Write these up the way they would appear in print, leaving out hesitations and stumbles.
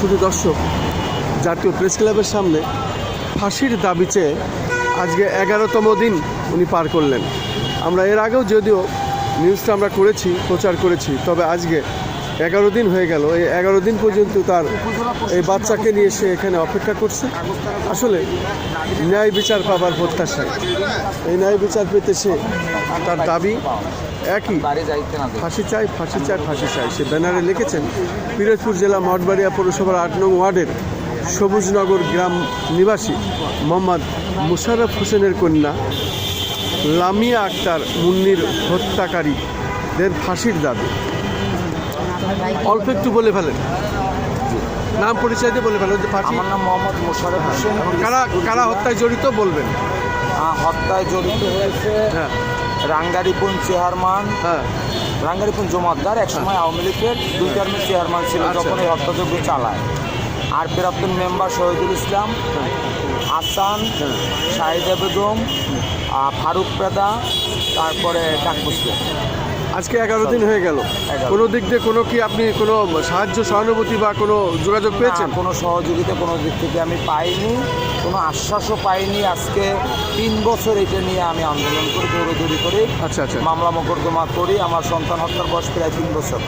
শুধু দর্শক, জাতীয় প্রেস ক্লাবের সামনে ফাঁসির দাবি চেয়ে আজকে 11তম দিন উনি পার করলেন। আমরা এর আগেও যদিও নিউজটা আমরা করেছি, প্রচার করেছি, তবে আজকে 11 দিন হয়ে গেল। এই 11 দিন পর্যন্ত তার এই বাচ্চাকে নিয়ে সে এখানে অপেক্ষা করছে। আসলে ন্যায় বিচার পাবার প্রত্যাশায়, এই ন্যায় বিচার পেতে সে তার দাবি একই, ফাঁসি চাই, ফাঁসি চাই, ফাঁসি চাই। সে ব্যানারে লিখেছেন পিরোজপুর জেলা মঠবাড়িয়া পৌরসভার 8 নং ওয়ার্ডের সবুজনগর গ্রাম নিবাসী মোহাম্মদ মুশাররফ হোসেনের কন্যা লামিয়া আক্তার মুন্নির হত্যাকারীদের ফাঁসির দাবি। অল্প একটু বলে ফেলেন, নাম পরিচয় দিয়ে বলে ফেলেন যে ফাঁসি। আমার নাম মোহাম্মদ মুশাররফ হোসেন। কারা কারা হত্যায় জড়িত বলবেন? হত্যায় জড়িত হয়েছে রাঙ্গারিপুন চেয়ারম্যান, রাঙ্গারিপুন জমাদ্দার, একসময় আওয়ামী লীগের 2 টার্মের চেয়ারম্যান ছিল যখন এই হত্যাযজ্ঞ চালায়। আর প্রাক্তন মেম্বার শহীদুল ইসলাম, আসান, শাহিদা বেগম, ফারুক পেদা, তারপরে কাকমুসলিম। আজকে 11 দিন হয়ে গেল, কোনো দিক দিয়ে কোনো কি আপনি কোনো সাহায্য, সহানুভূতি বা কোনো যোগাযোগ পেয়েছেন? কোনো সহযোগিতা কোনো দিক থেকে আমি পাইনি, কোনো আশ্বাসও পাইনি। আজকে 3 বছর এটা নিয়ে আমি আন্দোলন করি, দৌড়দৌড়ি করি, মামলা মোকদ্দমা করি। আমার সন্তান হত্যার বয়স প্রায় 3 বছর।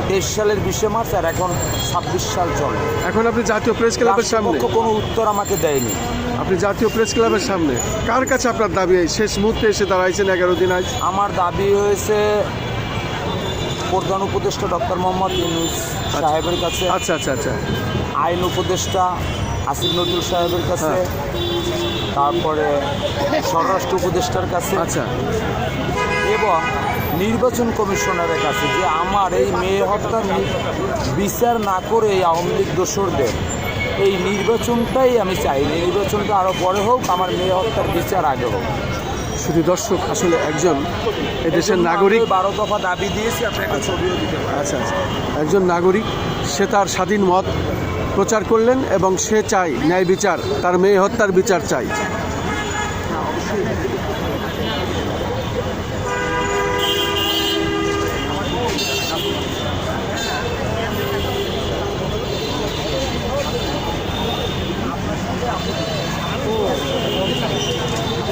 23 সালের 20 মার্চ, আর এখন 26 সাল চলে। এখন আপনি জাতীয় প্রেস ক্লাবের সামনে, কোনো উত্তর আমাকে দেয়নি। আপনি জাতীয় প্রেস ক্লাবের সামনে কার কাছে আপনার দাবি শেষ মুহূর্তে এসে দাঁড়াইছেন 11 দিন আজ? আমার দাবি হয়েছে প্রধান উপদেষ্টা ডক্টর মোহাম্মদ ইউনূস সাহেবের কাছে, আইন উপদেষ্টা আসিফ নজরুল সাহেবের কাছে, তারপরে স্বরাষ্ট্র উপদেষ্টার কাছে, এবং নির্বাচন কমিশনারের কাছে, যে আমার এই মেয়ে হত্যার বিচার না করে এই আওয়ামী লীগ দোসরদের এই নির্বাচনটাই আমি চাই। নির্বাচনটা আরও পরে হোক, আমার মেয়ে হত্যার বিচার আগে হোক। শুধু দর্শক, আসলে একজন এদেশের নাগরিক 12 দফা দাবি দিয়েছি, আপনাকে ছবিও দিতে পারি। একজন নাগরিক, সে তার স্বাধীন মত প্রচার করলেন এবং সে চাই ন্যায় বিচার, তার মেয়ে হত্যার বিচার চাই।